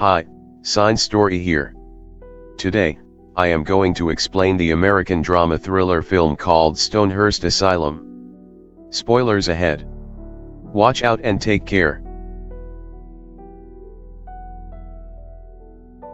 Hi, Sine Story here. Today, I am going to explain the American drama thriller film called Stonehearst Asylum. Spoilers ahead. Watch out and take care.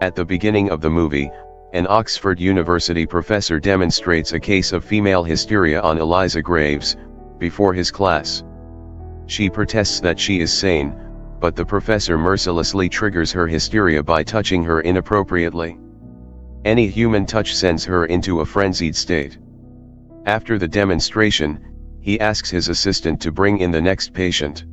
At the beginning of the movie, an Oxford University professor demonstrates a case of female hysteria on Eliza Graves, before his class. She protests that she is sane, but the professor mercilessly triggers her hysteria by touching her inappropriately. Any human touch sends her into a frenzied state. After the demonstration, he asks his assistant to bring in the next patient.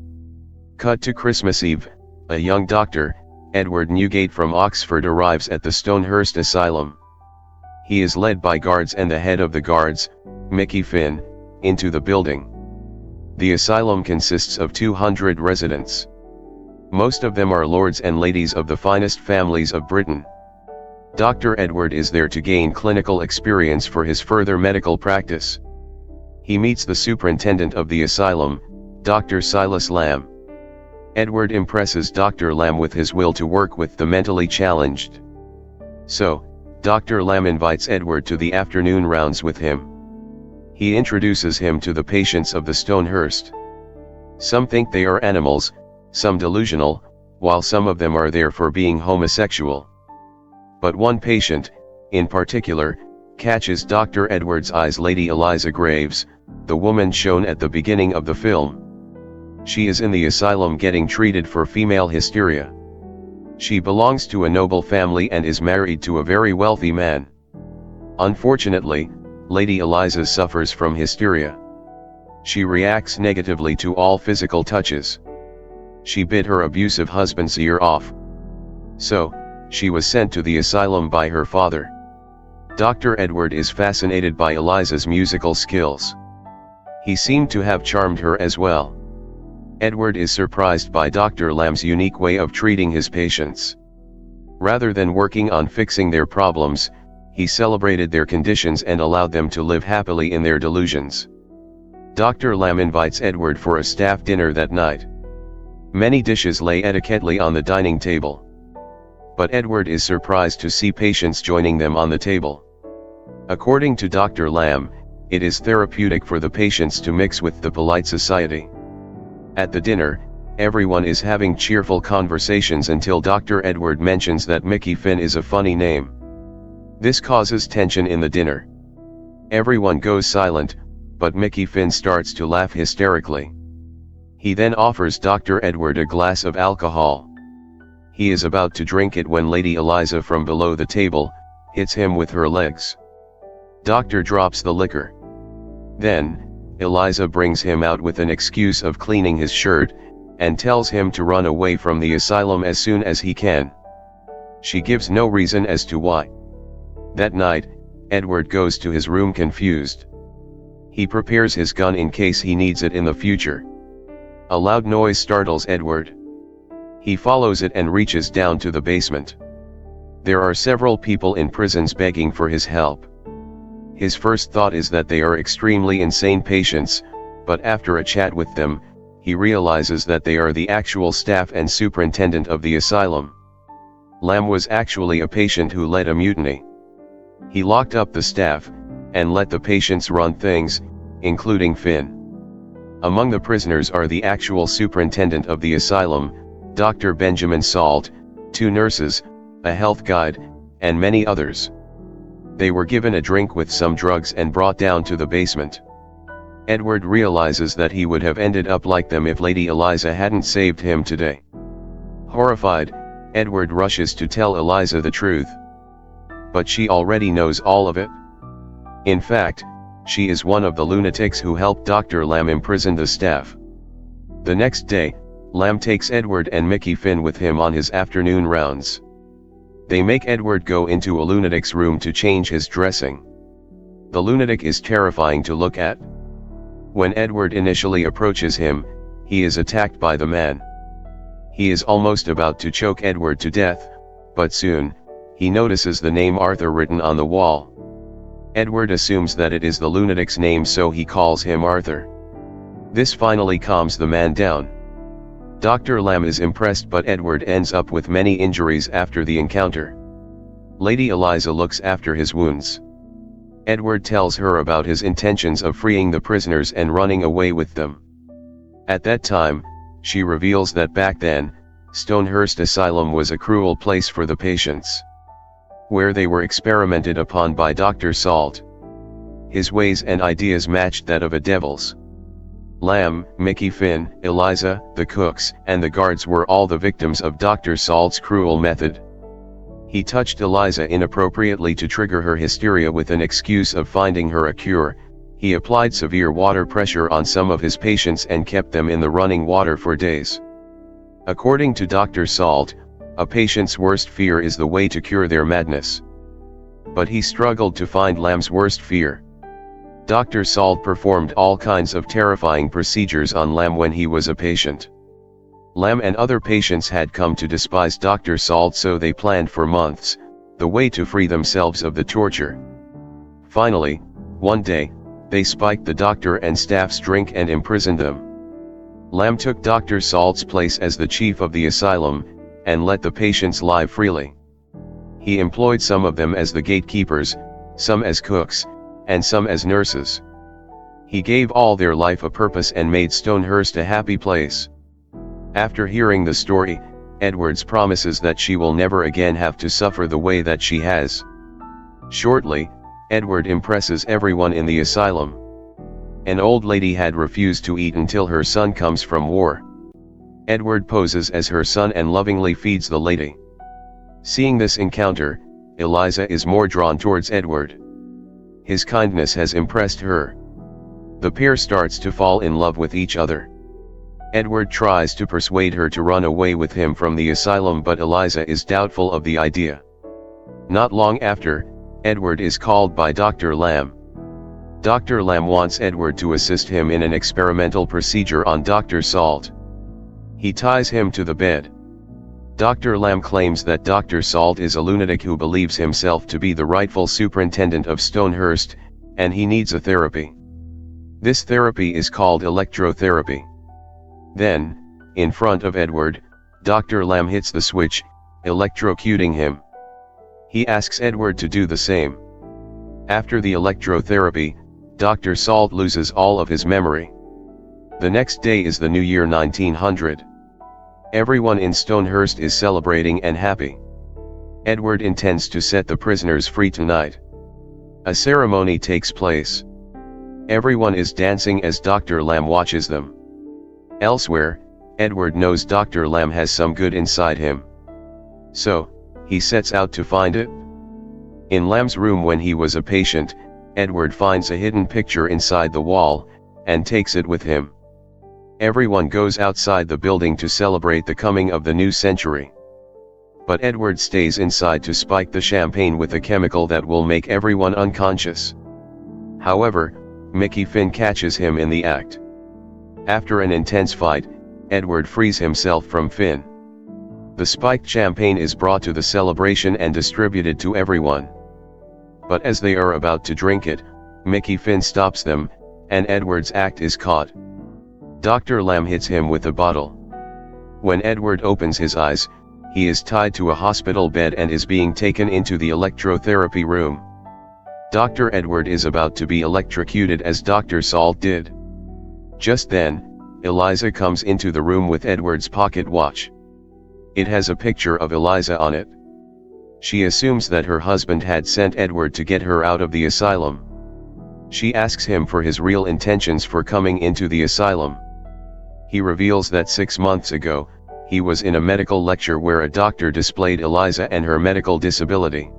Cut to Christmas Eve, a young doctor, Edward Newgate from Oxford, arrives at the Stonehearst Asylum. He is led by guards and the head of the guards, Mickey Finn, into the building. The asylum consists of 200 residents. Most of them are lords and ladies of the finest families of Britain. Dr. Edward is there to gain clinical experience for his further medical practice. He meets the superintendent of the asylum, Dr. Silas Lamb. Edward impresses Dr. Lamb with his will to work with the mentally challenged. So, Dr. Lamb invites Edward to the afternoon rounds with him. He introduces him to the patients of the Stonehearst. Some think they are animals, some delusional, while some of them are there for being homosexual. But one patient, in particular, catches Dr. Edward's eyes: Lady Eliza Graves, the woman shown at the beginning of the film. She is in the asylum getting treated for female hysteria. She belongs to a noble family and is married to a very wealthy man. Unfortunately, Lady Eliza suffers from hysteria. She reacts negatively to all physical touches. She bit her abusive husband's ear off. So, she was sent to the asylum by her father. Dr. Edward is fascinated by Eliza's musical skills. He seemed to have charmed her as well. Edward is surprised by Dr. Lamb's unique way of treating his patients. Rather than working on fixing their problems, he celebrated their conditions and allowed them to live happily in their delusions. Dr. Lamb invites Edward for a staff dinner that night. Many dishes lay etiquettely on the dining table. But Edward is surprised to see patients joining them on the table. According to Dr. Lamb, it is therapeutic for the patients to mix with the polite society. At the dinner, everyone is having cheerful conversations until Dr. Edward mentions that Mickey Finn is a funny name. This causes tension in the dinner. Everyone goes silent, but Mickey Finn starts to laugh hysterically. He then offers Dr. Edward a glass of alcohol. He is about to drink it when Lady Eliza from below the table hits him with her legs. Doctor drops the liquor. Then, Eliza brings him out with an excuse of cleaning his shirt, and tells him to run away from the asylum as soon as he can. She gives no reason as to why. That night, Edward goes to his room confused. He prepares his gun in case he needs it in the future. A loud noise startles Edward. He follows it and reaches down to the basement. There are several people in prisons begging for his help. His first thought is that they are extremely insane patients, but after a chat with them, he realizes that they are the actual staff and superintendent of the asylum. Lamb was actually a patient who led a mutiny. He locked up the staff, and let the patients run things, including Finn. Among the prisoners are the actual superintendent of the asylum, Dr. Benjamin Salt, 2 nurses, a health guide, and many others. They were given a drink with some drugs and brought down to the basement. Edward realizes that he would have ended up like them if Lady Eliza hadn't saved him today. Horrified, Edward rushes to tell Eliza the truth. But she already knows all of it. In fact, she is one of the lunatics who helped Dr. Lamb imprison the staff. The next day, Lamb takes Edward and Mickey Finn with him on his afternoon rounds. They make Edward go into a lunatic's room to change his dressing. The lunatic is terrifying to look at. When Edward initially approaches him, he is attacked by the man. He is almost about to choke Edward to death, but soon, he notices the name Arthur written on the wall. Edward assumes that it is the lunatic's name, so he calls him Arthur. This finally calms the man down. Dr. Lamb is impressed, but Edward ends up with many injuries after the encounter. Lady Eliza looks after his wounds. Edward tells her about his intentions of freeing the prisoners and running away with them. At that time, she reveals that back then, Stonehearst Asylum was a cruel place for the patients, where they were experimented upon by Dr. Salt. His ways and ideas matched that of a devil's. Lamb, Mickey Finn, Eliza, the cooks, and the guards were all the victims of Dr. Salt's cruel method. He touched Eliza inappropriately to trigger her hysteria with an excuse of finding her a cure. He applied severe water pressure on some of his patients and kept them in the running water for days. According to Dr. Salt, a patient's worst fear is the way to cure their madness. But he struggled to find Lamb's worst fear. Dr. Salt performed all kinds of terrifying procedures on Lamb when he was a patient. Lamb and other patients had come to despise Dr. Salt, so they planned for months the way to free themselves of the torture. Finally, one day, they spiked the doctor and staff's drink and imprisoned them. Lamb took Dr. Salt's place as the chief of the asylum, and let the patients live freely. He employed some of them as the gatekeepers, some as cooks, and some as nurses. He gave all their life a purpose and made Stonehearst a happy place. After hearing the story, Edwards promises that she will never again have to suffer the way that she has. Shortly, Edward impresses everyone in the asylum. An old lady had refused to eat until her son comes from war. Edward poses as her son and lovingly feeds the lady. Seeing this encounter, Eliza is more drawn towards Edward. His kindness has impressed her. The pair starts to fall in love with each other. Edward tries to persuade her to run away with him from the asylum, but Eliza is doubtful of the idea. Not long after, Edward is called by Dr. Lamb. Dr. Lamb wants Edward to assist him in an experimental procedure on Dr. Salt. He ties him to the bed. Dr. Lamb claims that Dr. Salt is a lunatic who believes himself to be the rightful superintendent of Stonehearst, and he needs a therapy. This therapy is called electrotherapy. Then, in front of Edward, Dr. Lamb hits the switch, electrocuting him. He asks Edward to do the same. After the electrotherapy, Dr. Salt loses all of his memory. The next day is the new year 1900. Everyone in Stonehearst is celebrating and happy. Edward intends to set the prisoners free tonight. A ceremony takes place. Everyone is dancing as Dr. Lamb watches them. Elsewhere, Edward knows Dr. Lamb has some good inside him. So, he sets out to find it. In Lamb's room when he was a patient, Edward finds a hidden picture inside the wall, and takes it with him. Everyone goes outside the building to celebrate the coming of the new century. But Edward stays inside to spike the champagne with a chemical that will make everyone unconscious. However, Mickey Finn catches him in the act. After an intense fight, Edward frees himself from Finn. The spiked champagne is brought to the celebration and distributed to everyone. But as they are about to drink it, Mickey Finn stops them, and Edward's act is caught. Dr. Lamb hits him with a bottle. When Edward opens his eyes, he is tied to a hospital bed and is being taken into the electrotherapy room. Dr. Edward is about to be electrocuted as Dr. Salt did. Just then, Eliza comes into the room with Edward's pocket watch. It has a picture of Eliza on it. She assumes that her husband had sent Edward to get her out of the asylum. She asks him for his real intentions for coming into the asylum. He reveals that 6 months ago, he was in a medical lecture where a doctor displayed Eliza and her medical disability.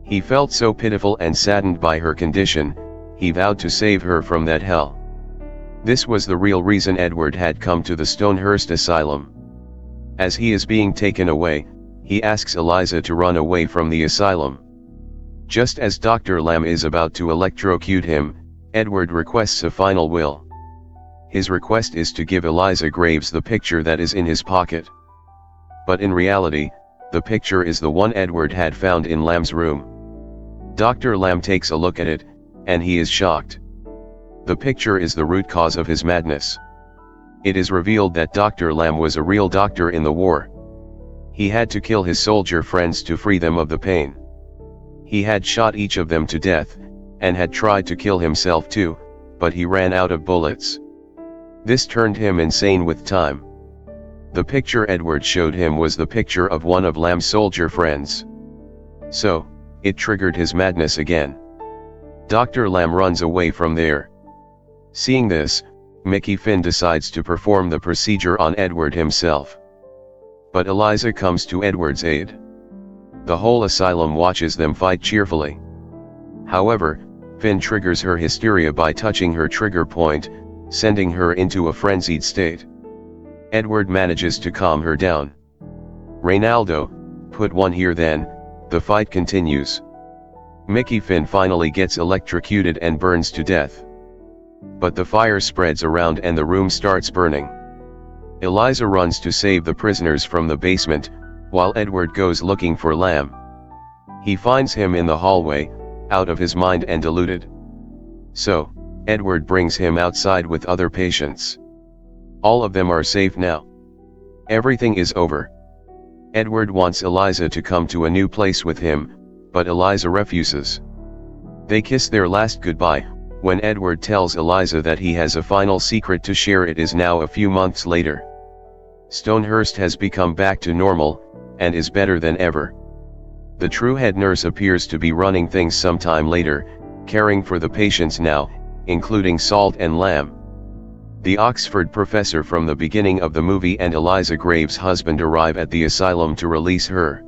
He felt so pitiful and saddened by her condition, he vowed to save her from that hell. This was the real reason Edward had come to the Stonehearst Asylum. As he is being taken away, he asks Eliza to run away from the asylum. Just as Dr. Lamb is about to electrocute him, Edward requests a final will. His request is to give Eliza Graves the picture that is in his pocket. But in reality, the picture is the one Edward had found in Lamb's room. Dr. Lamb takes a look at it, and he is shocked. The picture is the root cause of his madness. it is revealed that Dr. Lamb was a real doctor in the war. He had to kill his soldier friends to free them of the pain. He had shot each of them to death, and had tried to kill himself too, but he ran out of bullets. This turned him insane with time. The picture Edward showed him was the picture of one of Lamb's soldier friends. So, it triggered his madness again. Dr. Lamb runs away from there. Seeing this, Mickey Finn decides to perform the procedure on Edward himself. But Eliza comes to Edward's aid. The whole asylum watches them fight cheerfully. However, Finn triggers her hysteria by touching her trigger point, sending her into a frenzied state. Edward manages to calm her down. Reynaldo, put one here then, the fight continues. Mickey Finn finally gets electrocuted and burns to death. But the fire spreads around and the room starts burning. Eliza runs to save the prisoners from the basement, while Edward goes looking for Lamb. He finds him in the hallway, out of his mind and deluded. So, Edward brings him outside with other patients. All of them are safe now. Everything is over. Edward wants Eliza to come to a new place with him, but Eliza refuses. They kiss their last goodbye, when Edward tells Eliza that he has a final secret to share. It is now a few months later. Stonehearst has become back to normal, and is better than ever. The true head nurse appears to be running things sometime later, caring for the patients now, including Salt and Lamb. The Oxford professor from the beginning of the movie and Eliza Graves' husband arrive at the asylum to release her.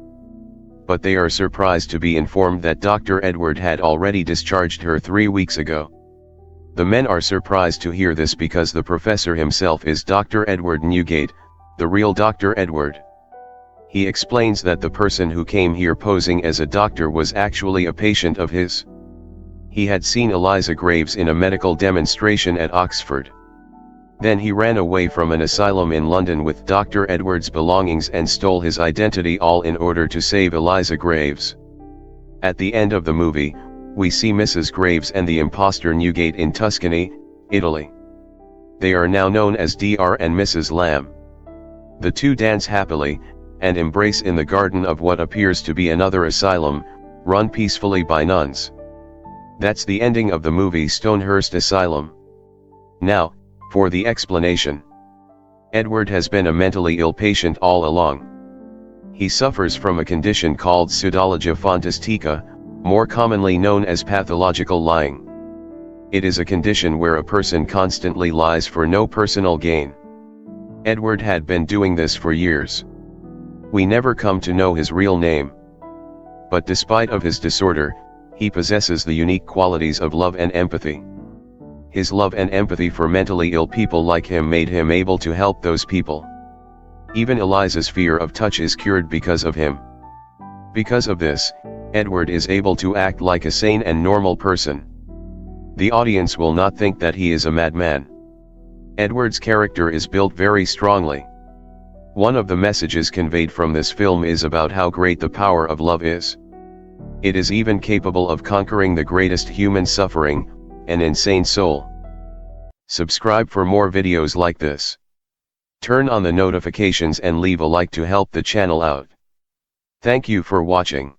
But they are surprised to be informed that Dr. Edward had already discharged her 3 weeks ago. The men are surprised to hear this because the professor himself is Dr. Edward Newgate, the real Dr. Edward. He explains that the person who came here posing as a doctor was actually a patient of his. He had seen Eliza Graves in a medical demonstration at Oxford. Then he ran away from an asylum in London with Dr. Edward's belongings and stole his identity, all in order to save Eliza Graves. At the end of the movie, we see Mrs. Graves and the imposter Newgate in Tuscany, Italy. They are now known as Dr. and Mrs. Lamb. The two dance happily, and embrace in the garden of what appears to be another asylum, run peacefully by nuns. That's the ending of the movie Stonehearst Asylum. Now, for the explanation. Edward has been a mentally ill patient all along. He suffers from a condition called pseudologia fantastica, more commonly known as pathological lying. It is a condition where a person constantly lies for no personal gain. Edward had been doing this for years. We never come to know his real name. But despite of his disorder, he possesses the unique qualities of love and empathy. His love and empathy for mentally ill people like him made him able to help those people. Even Eliza's fear of touch is cured because of him. Because of this, Edward is able to act like a sane and normal person. The audience will not think that he is a madman. Edward's character is built very strongly. One of the messages conveyed from this film is about how great the power of love is. It is even capable of conquering the greatest human suffering, an insane soul. Subscribe for more videos like this. Turn on the notifications and leave a like to help the channel out. Thank you for watching.